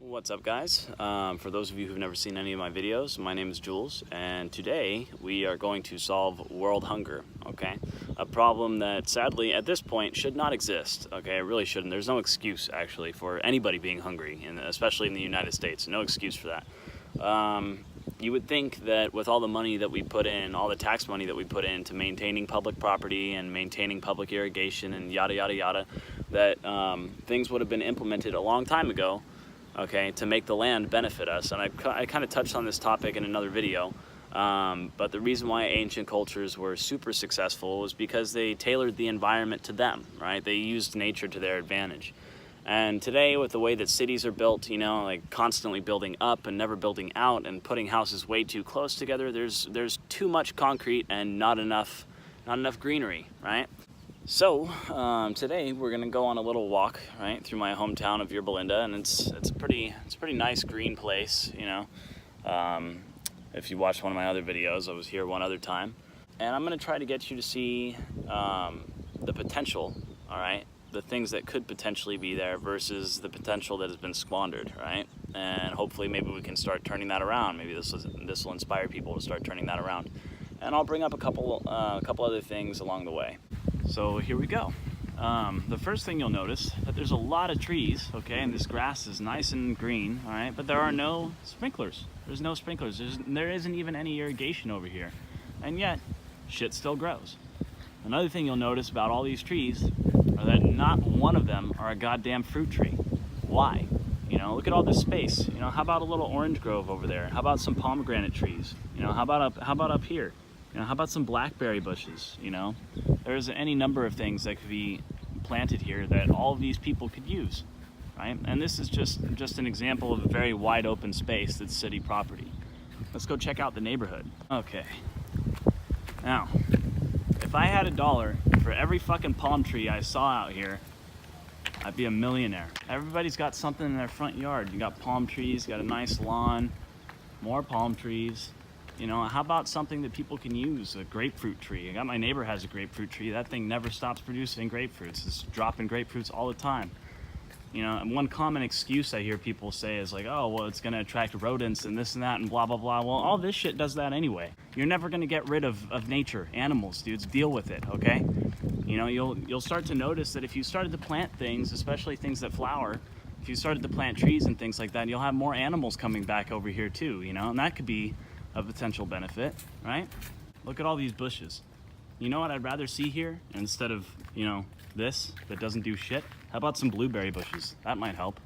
What's up, guys? For those of you who've never seen any of my videos, my name is Jules, and today we are going to solve world hunger, okay? A problem that sadly at this point should not exist, okay? It really shouldn't. There's no excuse actually for anybody being hungry, and especially in the United States. No excuse for that. You would think that with all the money that we put in, all the tax money that we put into maintaining public property and maintaining public irrigation and yada yada yada, that things would have been implemented a long time ago, okay, to make the land benefit us. And I kind of touched on this topic in another video, but the reason why ancient cultures were super successful was because they tailored the environment to them, right? They used nature to their advantage. And today, with the way that cities are built, you know, like constantly building up and never building out and putting houses way too close together, there's too much concrete and not enough greenery, right? So today we're gonna go on a little walk, right, through my hometown of Belinda, and it's a pretty nice green place, you know. If you watched one of my other videos, I was here one other time, and I'm gonna try to get you to see the potential, all right, the things that could potentially be there versus the potential that has been squandered, right? And hopefully maybe we can start turning that around. Maybe this will inspire people to start turning that around. And I'll bring up a couple other things along the way. So here we go. The first thing you'll notice that there's a lot of trees, okay, and this grass is nice and green, all right, but there are no sprinklers. There's no sprinklers. There isn't even any irrigation over here, and yet shit still grows. Another thing you'll notice about all these trees are that not one of them are a goddamn fruit tree. Why? You know, look at all this space. You know, how about a little orange grove over there? How about some pomegranate trees? You know, how about up here? You know, how about some blackberry bushes? You know, there's any number of things that could be planted here that all of these people could use, right? And this is just an example of a very wide open space that's city property. Let's go check out the neighborhood. Okay. Now, if I had $1 for every fucking palm tree I saw out here, I'd be a millionaire. Everybody's got something in their front yard. You got palm trees, you got a nice lawn, more palm trees. You know, how about something that people can use? A grapefruit tree. My neighbor has a grapefruit tree. That thing never stops producing grapefruits. It's dropping grapefruits all the time. You know, and one common excuse I hear people say is like, oh, well, it's gonna attract rodents and this and that and blah, blah, blah. Well, all this shit does that anyway. You're never gonna get rid of nature, animals, dudes. Deal with it, okay? You know, you'll start to notice that if you started to plant things, especially things that flower, if you started to plant trees and things like that, you'll have more animals coming back over here too, you know? And that could be a potential benefit, right? Look at all these bushes. You know what I'd rather see here instead of, you know, this that doesn't do shit? How about some blueberry bushes? That might help.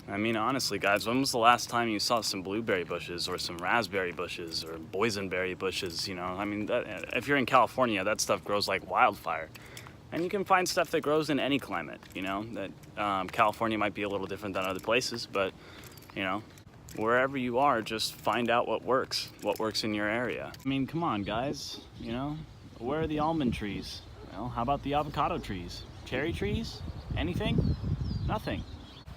I mean, honestly, guys, when was the last time you saw some blueberry bushes or some raspberry bushes or boysenberry bushes, you know? I mean, if you're in California, that stuff grows like wildfire. And you can find stuff that grows in any climate, you know? That California might be a little different than other places, but, you know, wherever you are, just find out what works in your area. I mean, come on, guys, you know? Where are the almond trees? Well, how about the avocado trees? Cherry trees? Anything? Nothing.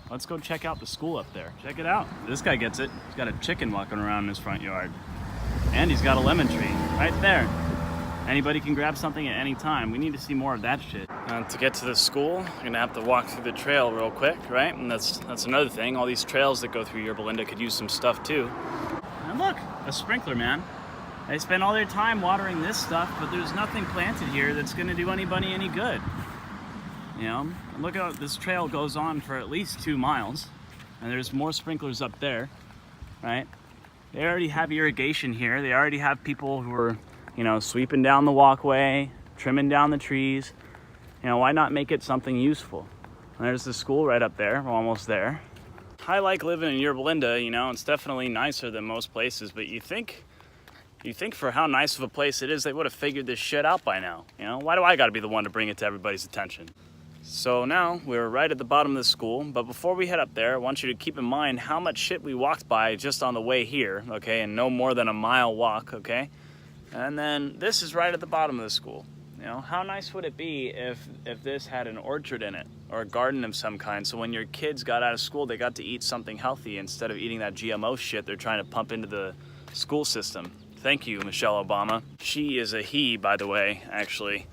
Let's go check out the school up there. Check it out. This guy gets it. He's got a chicken walking around in his front yard. And he's got a lemon tree right there. Anybody can grab something at any time. We need to see more of that shit. To get to the school, you're gonna have to walk through the trail real quick, right? And that's another thing. All these trails that go through Belinda could use some stuff too. And look, a sprinkler, man. They spend all their time watering this stuff, but there's nothing planted here that's gonna do anybody any good. You know, look how this trail goes on for at least 2 miles, and there's more sprinklers up there, right? They already have irrigation here. They already have people who are, you know, sweeping down the walkway, trimming down the trees. You know, why not make it something useful? And there's the school right up there. We're almost there. I like living in Belinda, you know, it's definitely nicer than most places, but you think for how nice of a place it is, they would have figured this shit out by now. You know, why do I gotta be the one to bring it to everybody's attention? So now we're right at the bottom of the school, but before we head up there, I want you to keep in mind how much shit we walked by just on the way here, okay, and no more than a mile walk, okay? And then this is right at the bottom of the school. You know, how nice would it be if this had an orchard in it or a garden of some kind, so when your kids got out of school, they got to eat something healthy instead of eating that GMO shit they're trying to pump into the school system. Thank you, Michelle Obama. She is a he, by the way, actually.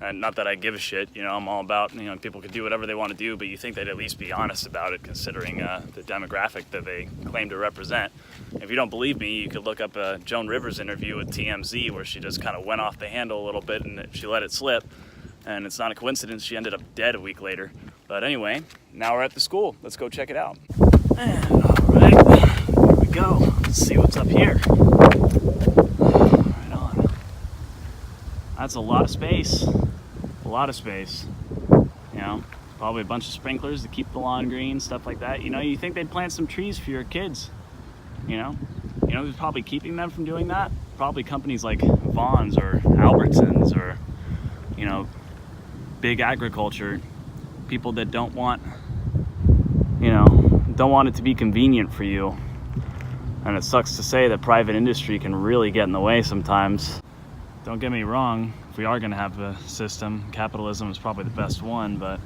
And not that I give a shit, you know, I'm all about, you know, people can do whatever they want to do, but you think they'd at least be honest about it, considering the demographic that they claim to represent. If you don't believe me, you could look up a Joan Rivers interview with TMZ where she just kind of went off the handle a little bit and she let it slip. And it's not a coincidence, she ended up dead a week later. But anyway, now we're at the school. Let's go check it out. And all right, here we go. Let's see what's up here. Right on. That's a lot of space. A lot of space. You know, probably a bunch of sprinklers to keep the lawn green, stuff like that. You know, you think they'd plant some trees for your kids. You know who's probably keeping them from doing that? Probably companies like Vaughn's or Albertsons or, you know, big agriculture. People that don't want it to be convenient for you. And it sucks to say that private industry can really get in the way sometimes. Don't get me wrong, if we are going to have a system, capitalism is probably the best one, but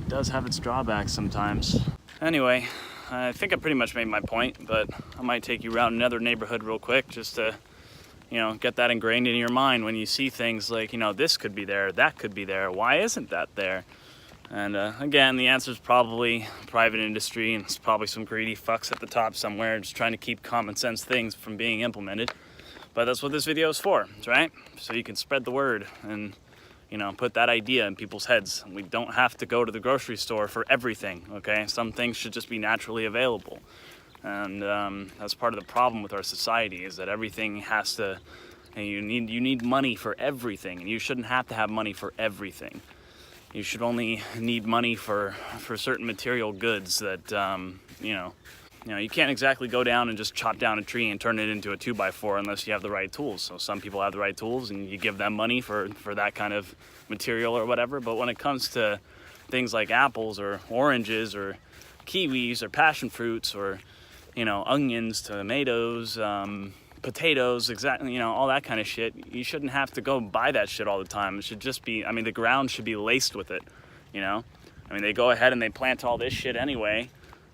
it does have its drawbacks sometimes. Anyway, I think I pretty much made my point, but I might take you around another neighborhood real quick just to, you know, get that ingrained in your mind when you see things like, you know, this could be there, that could be there, why isn't that there? And again, the answer is probably private industry, and it's probably some greedy fucks at the top somewhere just trying to keep common sense things from being implemented. But that's what this video is for, right? So you can spread the word and, you know, put that idea in people's heads. We don't have to go to the grocery store for everything, okay? Some things should just be naturally available. And that's part of the problem with our society, is that everything has to, and you need money for everything, and you shouldn't have to have money for everything. You should only need money for certain material goods that, you know, you can't exactly go down and just chop down a tree and turn it into a 2x4 unless you have the right tools. So some people have the right tools and you give them money for that kind of material or whatever. But when it comes to things like apples or oranges or kiwis or passion fruits or, you know, onions, tomatoes, potatoes, exactly, you know, all that kind of shit, you shouldn't have to go buy that shit all the time. It should just be, I mean, the ground should be laced with it, you know? I mean, they go ahead and they plant all this shit anyway.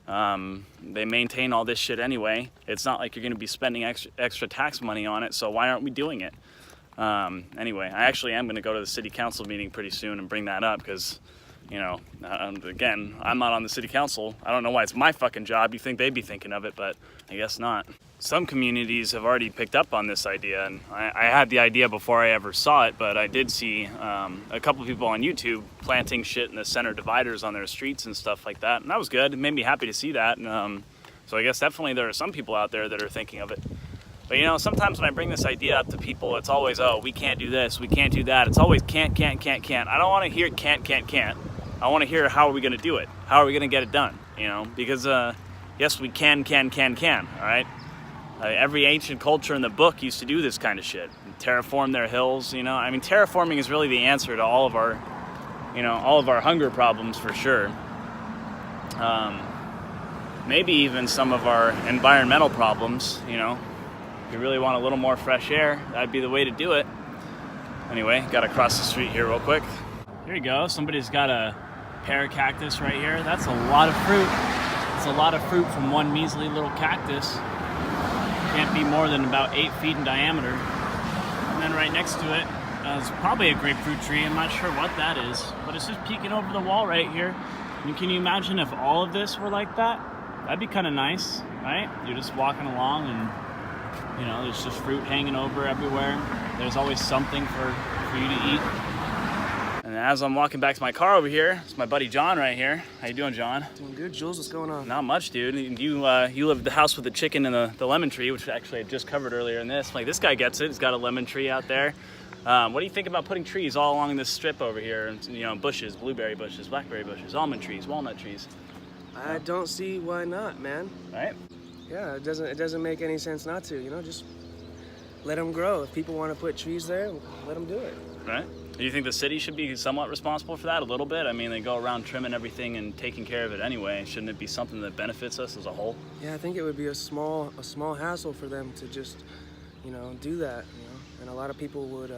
They maintain all this shit anyway. It's not like you're going to be spending extra tax money on it, so why aren't we doing it? Anyway, I actually am going to go to the city council meeting pretty soon and bring that up because, you know, again, I'm not on the city council. I don't know why it's my fucking job. You think they'd be thinking of it, but I guess not. Some communities have already picked up on this idea, and I had the idea before I ever saw it, but I did see a couple people on YouTube planting shit in the center dividers on their streets and stuff like that, and that was good. It made me happy to see that, and so I guess definitely there are some people out there that are thinking of it. But, you know, sometimes when I bring this idea up to people, it's always, oh, we can't do this, we can't do that. It's always can't. I don't want to hear can't. I want to hear how are we going to do it? How are we going to get it done? You know, because, yes, we can, all right? Every ancient culture in the book used to do this kind of shit. Terraform their hills, you know. I mean, terraforming is really the answer to all of our, you know, all of our hunger problems for sure. Maybe even some of our environmental problems, you know. If you really want a little more fresh air, that'd be the way to do it. Anyway, gotta cross the street here real quick. Here you go. Somebody's got a pear cactus right here. That's a lot of fruit. It's a lot of fruit from one measly little cactus. Can't be more than about 8 feet in diameter. And then right next to it is probably a grapefruit tree. I'm not sure what that is, but it's just peeking over the wall right here. And can you imagine if all of this were like that? That'd be kind of nice, right? You're just walking along and, you know, there's just fruit hanging over everywhere. There's always something for you to eat. And as I'm walking back to my car over here, it's my buddy John right here. How you doing, John? Doing good, Jules. What's going on? Not much, dude. You live at the house with the chicken and the lemon tree, which actually I just covered earlier in this. Like, this guy gets it. He's got a lemon tree out there. What do you think about putting trees all along this strip over here? You know, bushes, blueberry bushes, blackberry bushes, almond trees, walnut trees. I don't see why not, man. Right? Yeah, it doesn't make any sense not to. You know, just let them grow. If people want to put trees there, let them do it. Right? Do you think the city should be somewhat responsible for that a little bit? I mean, they go around trimming everything and taking care of it anyway. Shouldn't it be something that benefits us as a whole? Yeah, I think it would be a small hassle for them to just, you know, do that. You know, and a lot of people would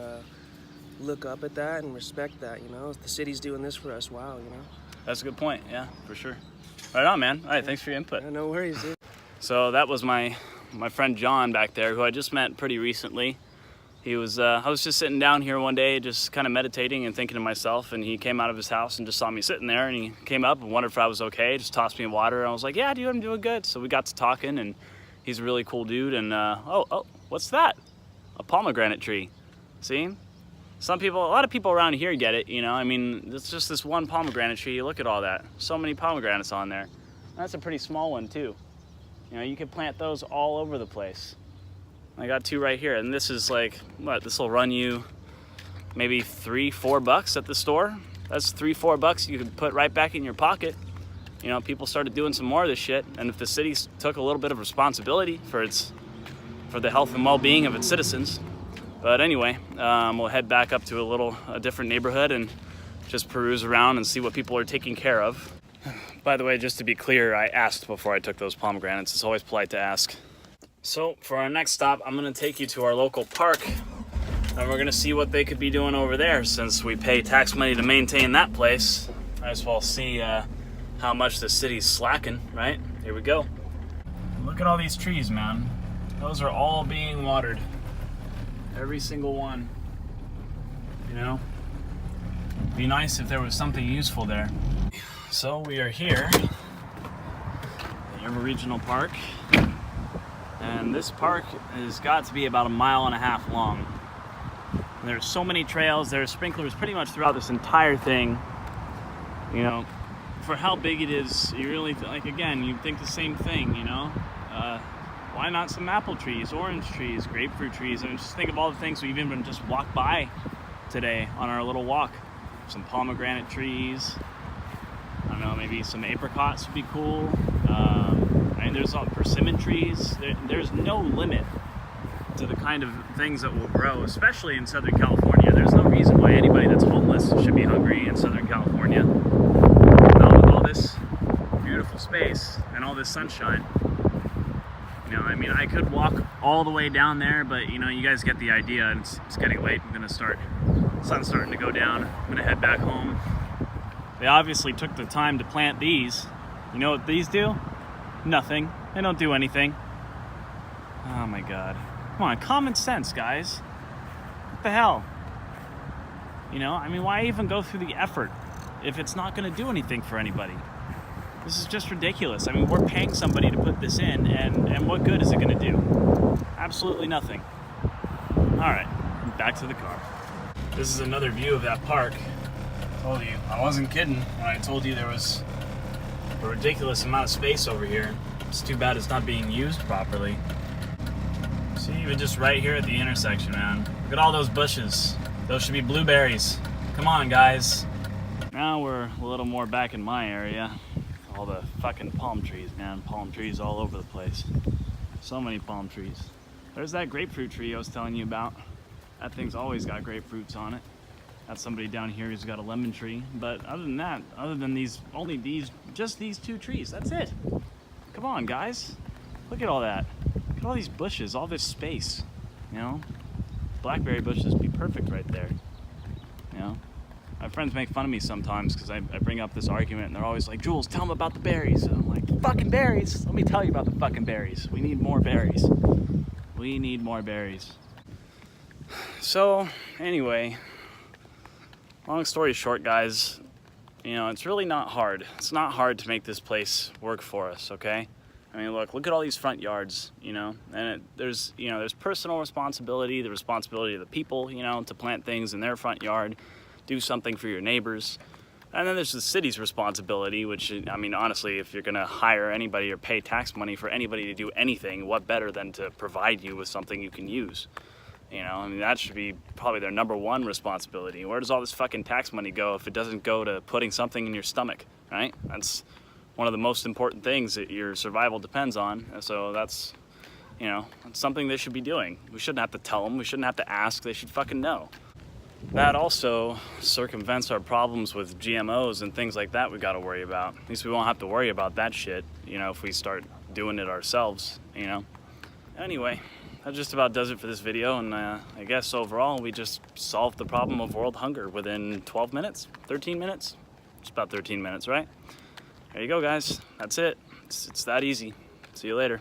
look up at that and respect that. You know, if the city's doing this for us, wow. You know. That's a good point. Yeah, for sure. Right on, man. All right, thanks for your input. Yeah, no worries, dude. So that was my friend John back there, who I just met pretty recently. He was, I was just sitting down here one day, just kind of meditating and thinking to myself, and he came out of his house and just saw me sitting there, and he came up and wondered if I was okay, just tossed me in water, and I was like, yeah, dude, I'm doing good. So we got to talking, and he's a really cool dude, and oh, what's that? A pomegranate tree. See? A lot of people around here get it, you know? I mean, it's just this one pomegranate tree. Look at all that. So many pomegranates on there. That's a pretty small one, too. You know, you can plant those all over the place. I got 2 right here, and this is like, what, this will run you maybe $3-4 at the store. That's $3-4 you can put right back in your pocket. You know, people started doing some more of this shit, and if the city took a little bit of responsibility for the health and well-being of its citizens. But anyway, we'll head back up to a different neighborhood and just peruse around and see what people are taking care of. By the way, just to be clear, I asked before I took those pomegranates. It's always polite to ask. So for our next stop, I'm gonna take you to our local park, and we're gonna see what they could be doing over there. Since we pay tax money to maintain that place, might as well see how much the city's slacking, right? Here we go. Look at all these trees, man. Those are all being watered. Every single one. You know? It'd be nice if there was something useful there. So we are here at River Regional Park. And this park has got to be about 1.5 miles long. And there's so many trails, there's sprinklers pretty much throughout this entire thing. You know, for how big it is, you really, like, again, you think the same thing, you know? Why not some apple trees, orange trees, grapefruit trees? I mean, just think of all the things we've even just walked by today on our little walk. Some pomegranate trees. I don't know, maybe some apricots would be cool. And there's all persimmon trees. There's no limit to the kind of things that will grow, especially in Southern California. There's no reason why anybody that's homeless should be hungry in Southern California. Now with all this beautiful space and all this sunshine, you know, I mean, I could walk all the way down there, but you know, you guys get the idea. It's getting late. Sun's starting to go down. I'm gonna head back home. They obviously took the time to plant these. You know what these do? Nothing. They don't do anything. Oh my God. Come on, common sense, guys. What the hell? You know, I mean, why even go through the effort if it's not gonna do anything for anybody? This is just ridiculous. I mean, we're paying somebody to put this in, and what good is it gonna do? Absolutely nothing. All right, back to the car. This is another view of that park. I told you, I wasn't kidding when I told you there was a ridiculous amount of space over here. It's too bad it's not being used properly. See, even just right here at the intersection, man. Look at all those bushes. Those should be blueberries. Come on, guys. Now we're a little more back in my area. All the fucking palm trees, man. Palm trees all over the place. So many palm trees. There's that grapefruit tree I was telling you about. That thing's always got grapefruits on it. Got somebody down here who's got a lemon tree. But other than that, other than just these 2 trees, that's it. Come on, guys. Look at all that. Look at all these bushes, all this space. You know? Blackberry bushes would be perfect right there. You know? My friends make fun of me sometimes because I bring up this argument and they're always like, Jules, tell them about the berries. And I'm like, fucking berries? Let me tell you about the fucking berries. We need more berries. We need more berries. So, anyway, long story short, guys, you know, it's really not hard. It's not hard to make this place work for us, okay? I mean, look at all these front yards, you know, and there's personal responsibility, the responsibility of the people, you know, to plant things in their front yard, do something for your neighbors. And then there's the city's responsibility, which, I mean, honestly, if you're gonna hire anybody or pay tax money for anybody to do anything, what better than to provide you with something you can use? You know, I mean, that should be probably their #1 responsibility. Where does all this fucking tax money go if it doesn't go to putting something in your stomach, right? That's one of the most important things that your survival depends on. So that's, you know, that's something they should be doing. We shouldn't have to tell them. We shouldn't have to ask. They should fucking know. That also circumvents our problems with GMOs and things like that we got to worry about. At least we won't have to worry about that shit, you know, if we start doing it ourselves, you know. Anyway, that just about does it for this video, and I guess overall we just solved the problem of world hunger within 12 minutes, 13 minutes, just about 13 minutes, right? There you go, guys. That's it. It's that easy. See you later.